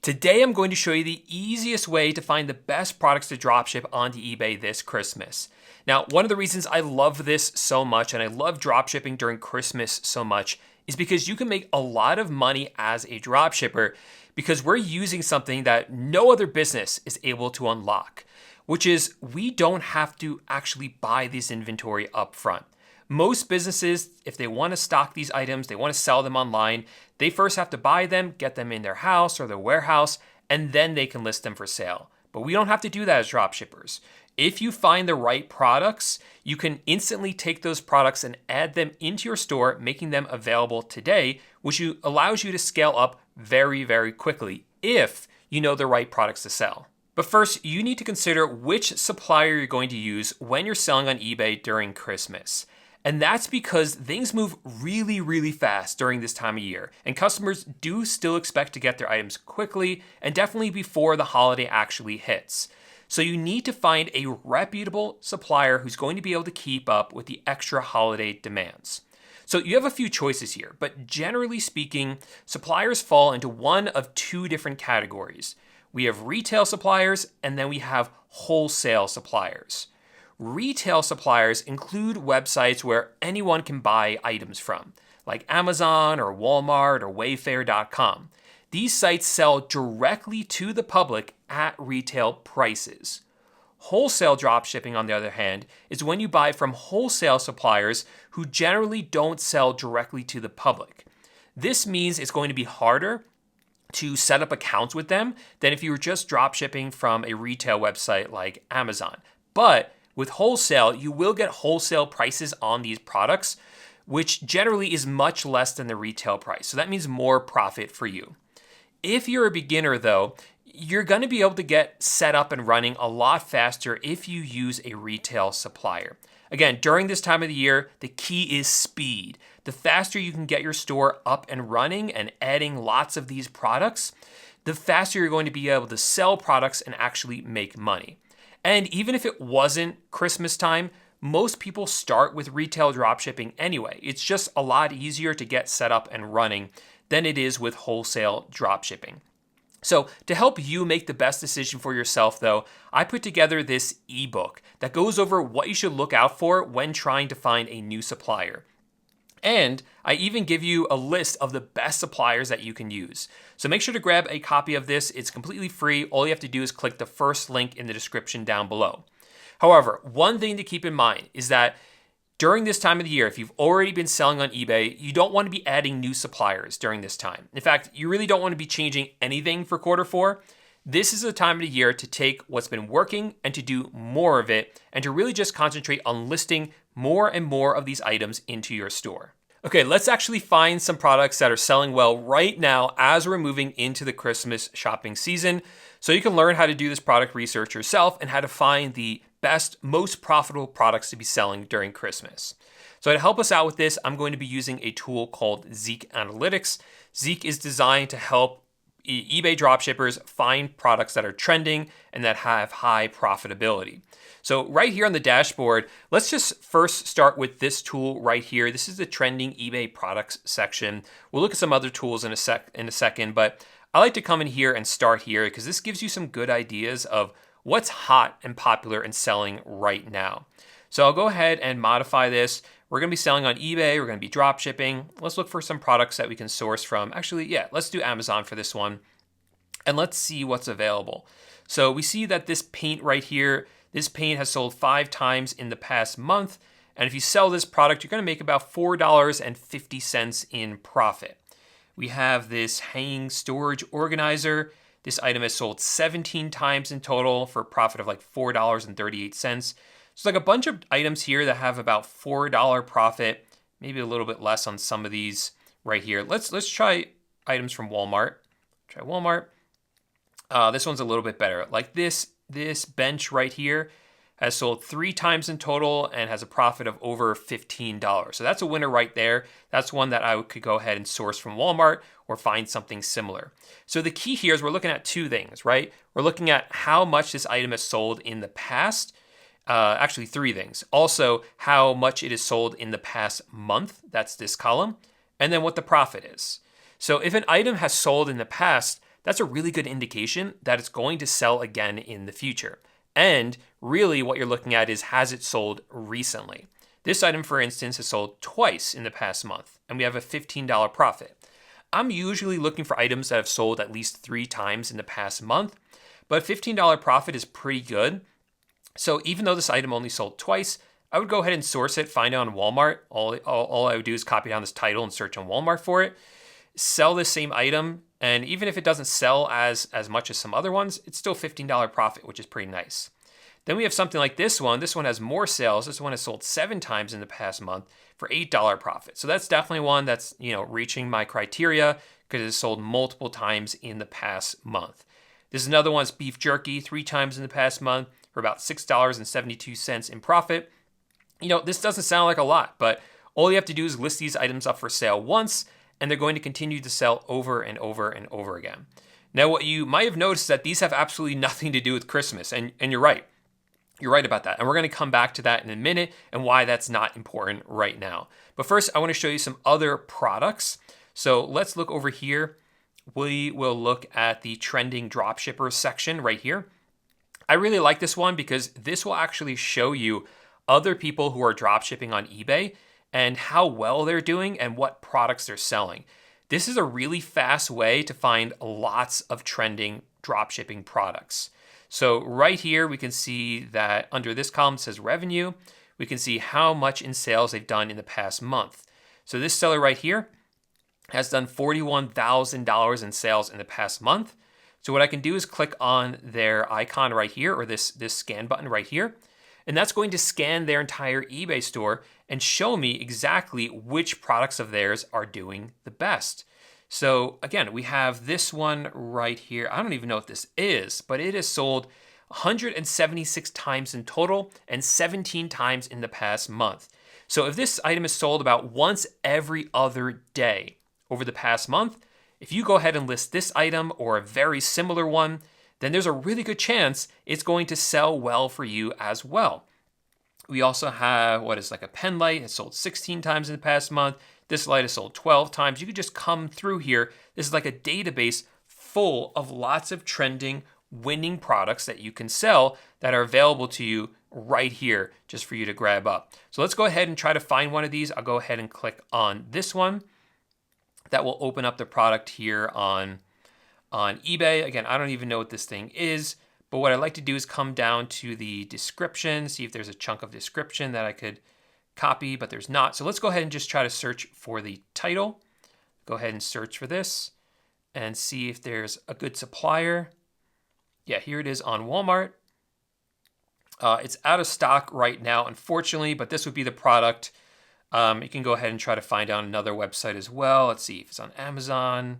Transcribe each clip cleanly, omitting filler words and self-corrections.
Today I'm going to show you the easiest way to find the best products to dropship onto eBay this Christmas. Now, one of the reasons I love this so much and I love dropshipping during Christmas so much is because you can make a lot of money as a dropshipper because we're using something that no other business is able to unlock, which is we don't have to actually buy this inventory up front. Most businesses, if they want to stock these items, they want to sell them online, they first have to buy them, get them in their house or their warehouse, and then they can list them for sale. But we don't have to do that as dropshippers. If you find the right products, you can instantly take those products and add them into your store, making them available today, which allows you to scale up very, very quickly if you know the right products to sell. But first, you need to consider which supplier you're going to use when you're selling on eBay during Christmas. And that's because things move really, really fast during this time of year, and customers do still expect to get their items quickly and definitely before the holiday actually hits. So you need to find a reputable supplier who's going to be able to keep up with the extra holiday demands. So you have a few choices here, but generally speaking, suppliers fall into one of two different categories. We have retail suppliers, and then we have wholesale suppliers. Retail suppliers include websites where anyone can buy items from, like Amazon or Walmart or Wayfair.com. These sites sell directly to the public at retail prices. Wholesale dropshipping, on the other hand, is when you buy from wholesale suppliers who generally don't sell directly to the public. This means it's going to be harder to set up accounts with them than if you were just dropshipping from a retail website like Amazon. But with wholesale, you will get wholesale prices on these products, which generally is much less than the retail price. So that means more profit for you. If you're a beginner though, you're going to be able to get set up and running a lot faster if you use a retail supplier. Again, during this time of the year, the key is speed. The faster you can get your store up and running and adding lots of these products, the faster you're going to be able to sell products and actually make money. And even if it wasn't Christmas time, most people start with retail dropshipping anyway. It's just a lot easier to get set up and running than it is with wholesale dropshipping. So to help you make the best decision for yourself though, I put together this ebook that goes over what you should look out for when trying to find a new supplier. And I even give you a list of the best suppliers that you can use. So make sure to grab a copy of this. It's completely free. All you have to do is click the first link in the description down below. However, one thing to keep in mind is that during this time of the year, if you've already been selling on eBay, you don't want to be adding new suppliers during this time. In fact, you really don't want to be changing anything for Q4. This is the time of the year to take what's been working and to do more of it and to really just concentrate on listing more and more of these items into your store. Okay, let's actually find some products that are selling well right now as we're moving into the Christmas shopping season, so you can learn how to do this product research yourself and how to find the best, most profitable products to be selling during Christmas. So to help us out with this, I'm going to be using a tool called Zeek Analytics. Zeek is designed to help eBay dropshippers find products that are trending and that have high profitability. So right here on the dashboard, let's just first start with this tool right here. This is the trending eBay products section. We'll look at some other tools in a second, but I like to come in here and start here because this gives you some good ideas of what's hot and popular and selling right now. So I'll go ahead and modify this. We're going to be selling on eBay. We're going to be drop shipping. Let's look for some products that we can source from. Actually, yeah, let's do Amazon for this one. And let's see what's available. So we see that this paint right here, this paint has sold 5 times in the past month. And if you sell this product, you're going to make about $4.50 in profit. We have this hanging storage organizer. This item has sold 17 times in total for a profit of like $4.38. So like a bunch of items here that have about $4 profit, maybe a little bit less on some of these right here. Let's try items from Walmart. Try Walmart. This one's a little bit better. Like this bench right here has sold 3 times in total and has a profit of over $15. So that's a winner right there. That's one that I could go ahead and source from Walmart or find something similar. So the key here is we're looking at 2 things, right? We're looking at how much this item has sold in the past. Actually 3 things. Also, how much it is sold in the past month. That's this column. And then what the profit is. So if an item has sold in the past, that's a really good indication that it's going to sell again in the future. And really what you're looking at is, has it sold recently? This item, for instance, has sold twice in the past month, and we have a $15 profit. I'm usually looking for items that have sold at least 3 times in the past month, but $15 profit is pretty good. So even though this item only sold twice, I would go ahead and source it, find it on Walmart. All I would do is copy down this title and search on Walmart for it, sell this same item, and even if it doesn't sell as much as some other ones, it's still $15 profit, which is pretty nice. Then we have something like this one. This one has more sales. This one has sold 7 times in the past month for $8 profit. So that's definitely one that's, reaching my criteria because it's sold multiple times in the past month. This is another one, it's beef jerky, 3 times in the past month for about $6.72 in profit. This doesn't sound like a lot, but all you have to do is list these items up for sale once, and they're going to continue to sell over and over and over again. Now, what you might have noticed is that these have absolutely nothing to do with Christmas, and you're right. You're right about that. And we're going to come back to that in a minute and why that's not important right now. But first, I want to show you some other products. So let's look over here. We will look at the trending dropshippers section right here. I really like this one because this will actually show you other people who are dropshipping on eBay and how well they're doing and what products they're selling. This is a really fast way to find lots of trending dropshipping products. So right here, we can see that under this column it says revenue. We can see how much in sales they've done in the past month. So this seller right here has done $41,000 in sales in the past month. So what I can do is click on their icon right here, or this scan button right here, and that's going to scan their entire eBay store and show me exactly which products of theirs are doing the best. So again, we have this one right here. I don't even know what this is, but it has sold 176 times in total and 17 times in the past month. So if this item is sold about once every other day over the past month, if you go ahead and list this item or a very similar one, then there's a really good chance it's going to sell well for you as well. We also have what is like a pen light. It sold 16 times in the past month. This light has sold 12 times. You could just come through here. This is like a database full of lots of trending, winning products that you can sell that are available to you right here just for you to grab up. So let's go ahead and try to find one of these. I'll go ahead and click on this one. That will open up the product here on eBay. Again, I don't even know what this thing is, but what I like to do is come down to the description, see if there's a chunk of description that I could copy, but there's not. So let's go ahead and just try to search for the title. Go ahead and search for this and see if there's a good supplier. Yeah, here it is on Walmart. It's out of stock right now, unfortunately, but this would be the product. You can go ahead and try to find out another website as well. Let's see if it's on Amazon.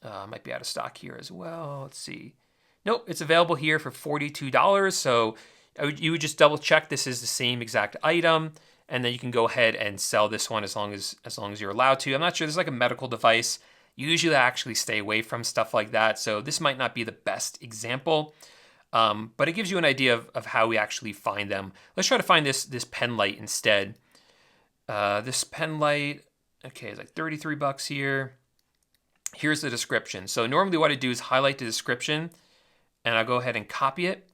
Might be out of stock here as well. Let's see. Nope, it's available here for $42. So you would just double check this is the same exact item, and then you can go ahead and sell this one as long as you're allowed to. I'm not sure. This is like a medical device. Usually I actually stay away from stuff like that. So this might not be the best example, but it gives you an idea of how we actually find them. Let's try to find this pen light instead. This pen light, okay, it's like $33 here. Here's the description. So normally what I do is highlight the description, and I'll go ahead and copy it,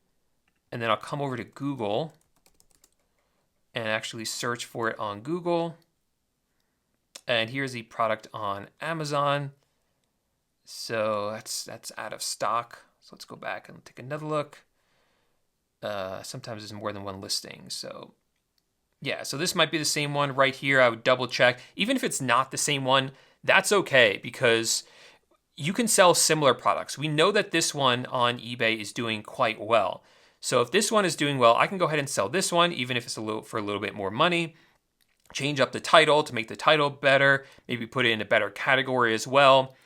and then I'll come over to Google and actually search for it on Google. And here's the product on Amazon. So that's out of stock. So let's go back and take another look. Sometimes there's more than one listing. So yeah, so this might be the same one right here. I would double check. Even if it's not the same one, that's okay because you can sell similar products. We know that this one on eBay is doing quite well. So if this one is doing well, I can go ahead and sell this one, even if it's for a little bit more money. Change up the title to make the title better, maybe put it in a better category as well.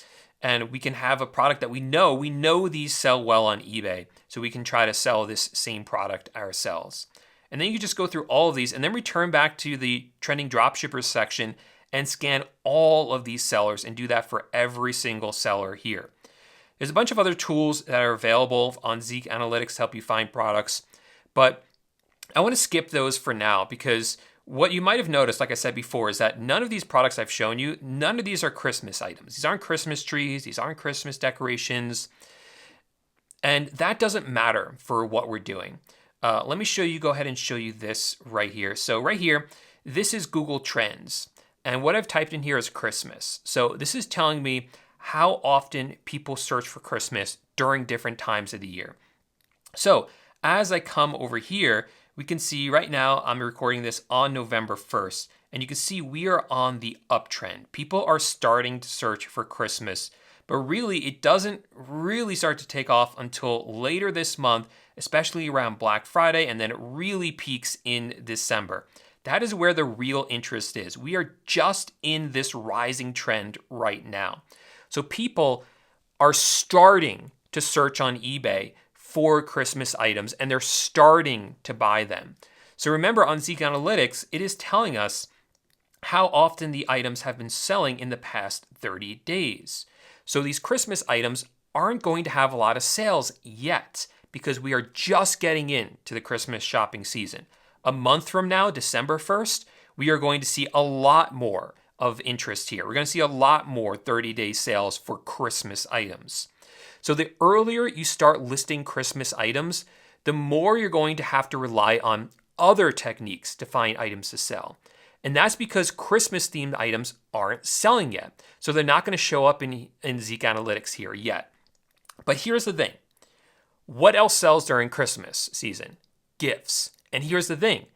And we can have a product that we know these sell well on eBay. So we can try to sell this same product ourselves. And then you can just go through all of these and then return back to the trending dropshippers section and scan all of these sellers and do that for every single seller here. There's a bunch of other tools that are available on Zeek Analytics to help you find products, but I want to skip those for now because what you might have noticed, like I said before, is that none of these products I've shown you, none of these are Christmas items. These aren't Christmas trees. These aren't Christmas decorations. And that doesn't matter for what we're doing. Let me go ahead and show you this right here. So right here, this is Google Trends. And what I've typed in here is Christmas. So this is telling me how often people search for Christmas during different times of the year. So as I come over here, we can see right now I'm recording this on November 1st, and you can see we are on the uptrend. People are starting to search for Christmas, but really it doesn't really start to take off until later this month, especially around Black Friday, and then it really peaks in December. That is where the real interest is. We are just in this rising trend right now. So people are starting to search on eBay for Christmas items, and they're starting to buy them. So remember, on Zeek Analytics, it is telling us how often the items have been selling in the past 30 days. So these Christmas items aren't going to have a lot of sales yet because we are just getting into the Christmas shopping season. A month from now, December 1st, we are going to see a lot more of interest here. We're going to see a lot more 30-day sales for Christmas items. So the earlier you start listing Christmas items, the more you're going to have to rely on other techniques to find items to sell. And that's because Christmas-themed items aren't selling yet. So they're not going to show up in Zeek Analytics here yet. But here's the thing. What else sells during Christmas season? Gifts. And here's the thing.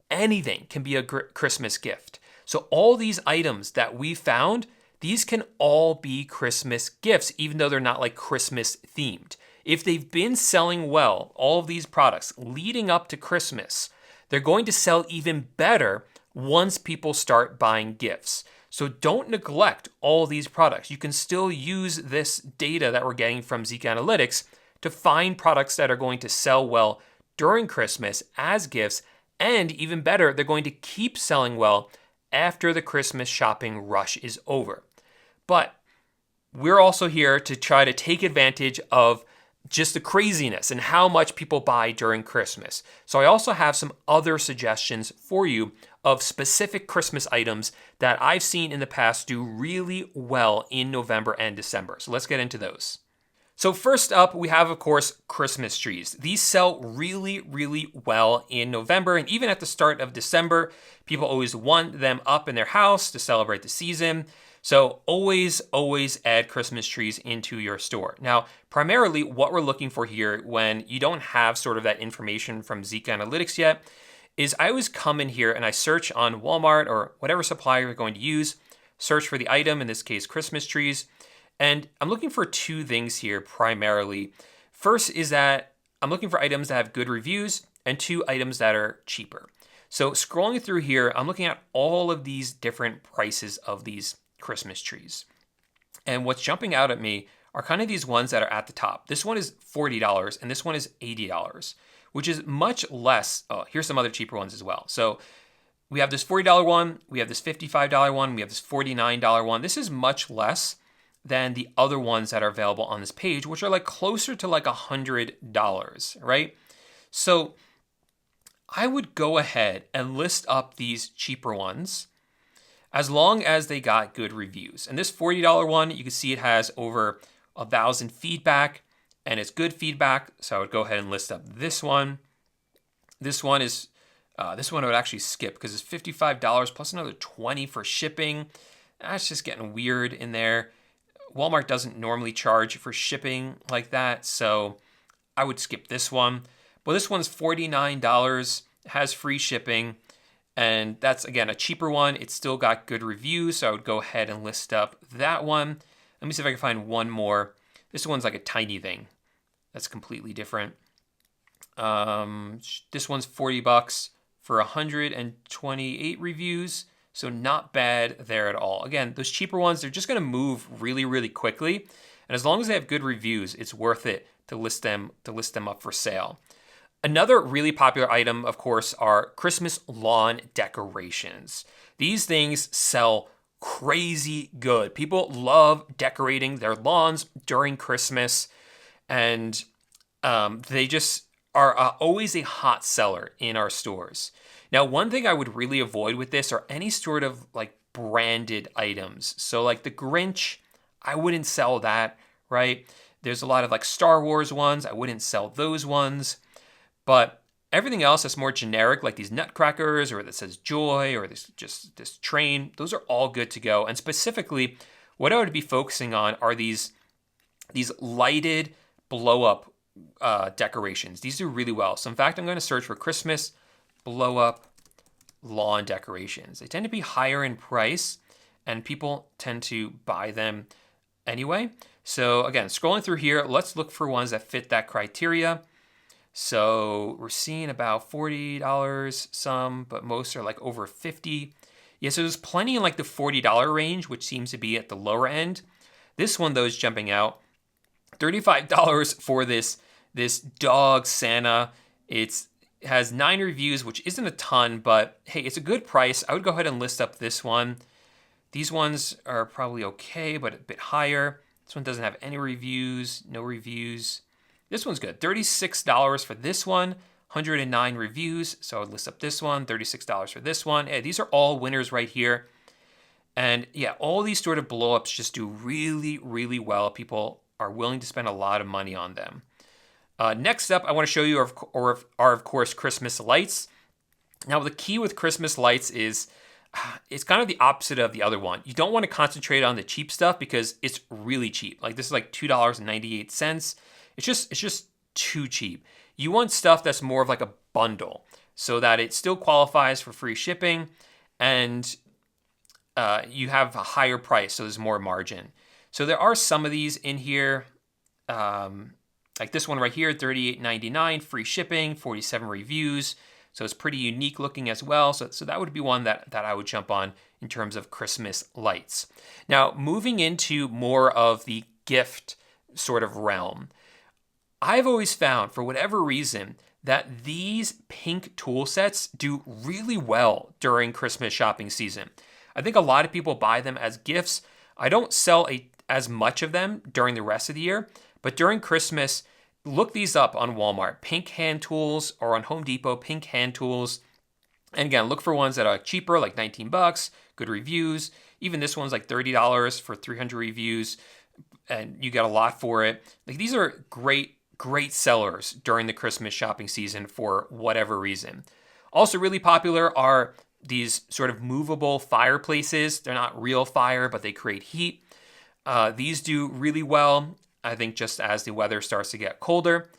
Anything can be a Christmas gift. So all these items that we found, these can all be Christmas gifts, even though they're not like Christmas themed. If they've been selling well, all of these products leading up to Christmas, they're going to sell even better once people start buying gifts. So don't neglect all these products. You can still use this data that we're getting from Zeek Analytics to find products that are going to sell well during Christmas as gifts, and even better, they're going to keep selling well after the Christmas shopping rush is over. But we're also here to try to take advantage of just the craziness and how much people buy during Christmas. So I also have some other suggestions for you of specific Christmas items that I've seen in the past do really well in November and December. So let's get into those. So first up, we have, of course, Christmas trees. These sell really, really well in November, and even at the start of December. People always want them up in their house to celebrate the season. So always add Christmas trees into your store. Now, primarily what we're looking for here when you don't have sort of that information from Zeek Analytics yet is I always come in here and I search on Walmart or whatever supplier you're going to use, search for the item, in this case, Christmas trees. And I'm looking for two things here primarily. First is that I'm looking for items that have good reviews, and two, items that are cheaper. So scrolling through here, I'm looking at all of these different prices of these Christmas trees. And what's jumping out at me are kind of these ones that are at the top. This one is $40 and this one is $80, which is much less. Oh, here's some other cheaper ones as well. So we have this $40 one, we have this $55 one, we have this $49 one. This is much less than the other ones that are available on this page, which are like closer to like $100, right? So I would go ahead and list up these cheaper ones as long as they got good reviews. And this $40 one, you can see it has over 1,000 feedback and it's good feedback. So I would go ahead and list up this one. This one I would actually skip because it's $55 plus another $20 for shipping. That's just getting weird in there. Walmart doesn't normally charge for shipping like that, so I would skip this one. But this one's $49, has free shipping, and that's, again, a cheaper one. It's still got good reviews, so I would go ahead and list up that one. Let me see if I can find one more. This one's like a tiny thing. That's completely different. This one's $40 for 128 reviews. So not bad there at all. Again, those cheaper ones, they're just going to move really, really quickly. And as long as they have good reviews, it's worth it to list them up for sale. Another really popular item, of course, are Christmas lawn decorations. These things sell crazy good. People love decorating their lawns during Christmas, and they just are always a hot seller in our stores. Now, one thing I would really avoid with this are any sort of like branded items. So like the Grinch, I wouldn't sell that, right? There's a lot of like Star Wars ones. I wouldn't sell those ones. But everything else that's more generic, like these nutcrackers or that says joy or this train, those are all good to go. And specifically, what I would be focusing on are these lighted blow up decorations. These do really well. So in fact, I'm going to search for Christmas blow up lawn decorations. They tend to be higher in price and people tend to buy them anyway. So again, scrolling through here, let's look for ones that fit that criteria. So we're seeing about $40 some, but most are like over $50. Yeah, so there's plenty in like the $40 range, which seems to be at the lower end. This one though is jumping out. $35 for this dog Santa. It has 9 reviews, which isn't a ton, but hey, it's a good price. I would go ahead and list up this one. These ones are probably okay, but a bit higher. This one doesn't have any reviews, no reviews. This one's good. $36 for this one, 109 reviews. So I would list up this one, $36 for this one. Hey, these are all winners right here. And yeah, all these sort of blow-ups just do really, really well. People are willing to spend a lot of money on them. Next up, I want to show you are of course, Christmas lights. Now, the key with Christmas lights is it's kind of the opposite of the other one. You don't want to concentrate on the cheap stuff because it's really cheap. Like this is like $2.98. It's just too cheap. You want stuff that's more of like a bundle so that it still qualifies for free shipping and you have a higher price, so there's more margin. So there are some of these in here, like this one right here, $38.99, free shipping, 47 reviews. So it's pretty unique looking as well. So that would be one that I would jump on in terms of Christmas lights. Now, moving into more of the gift sort of realm, I've always found, for whatever reason, that these pink tool sets do really well during Christmas shopping season. I think a lot of people buy them as gifts. I don't sell as much of them during the rest of the year, but during Christmas, look these up on Walmart. Pink hand tools, or on Home Depot, pink hand tools. And again, look for ones that are cheaper, like $19, good reviews. Even this one's like $30 for 300 reviews, and you get a lot for it. Like these are great sellers during the Christmas shopping season for whatever reason. Also really popular are these sort of movable fireplaces. They're not real fire, but they create heat. These do really well, I think, just as the weather starts to get colder.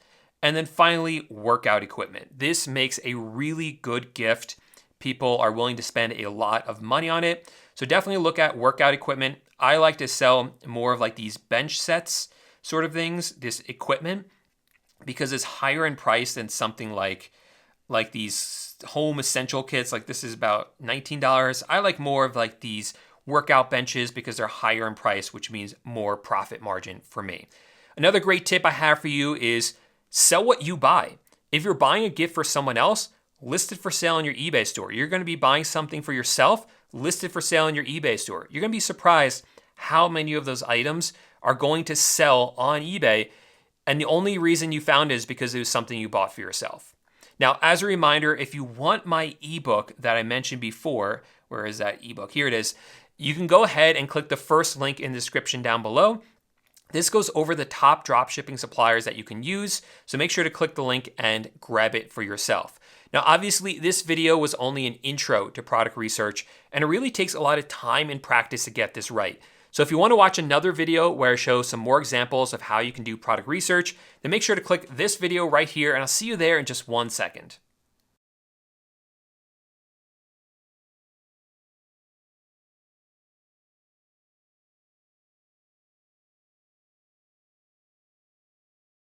And then finally, workout equipment. This makes a really good gift. People are willing to spend a lot of money on it. So definitely look at workout equipment. I like to sell more of like these bench sets sort of things, this equipment, because it's higher in price than something like these home essential kits. Like this is about $19. I like more of like these workout benches because they're higher in price, which means more profit margin for me. Another great tip I have for you is sell what you buy. If you're buying a gift for someone else, list it for sale in your eBay store. You're going to be buying something for yourself, list it for sale in your eBay store. You're going to be surprised how many of those items are going to sell on eBay, and the only reason you found it is because it was something you bought for yourself. Now, as a reminder, if you want my ebook that I mentioned before, where is that ebook? Here it is. You can go ahead and click the first link in the description down below. This goes over the top dropshipping suppliers that you can use, so make sure to click the link and grab it for yourself. Now, obviously, this video was only an intro to product research, and it really takes a lot of time and practice to get this right. So if you want to watch another video where I show some more examples of how you can do product research, then make sure to click this video right here, and I'll see you there in just 1 second.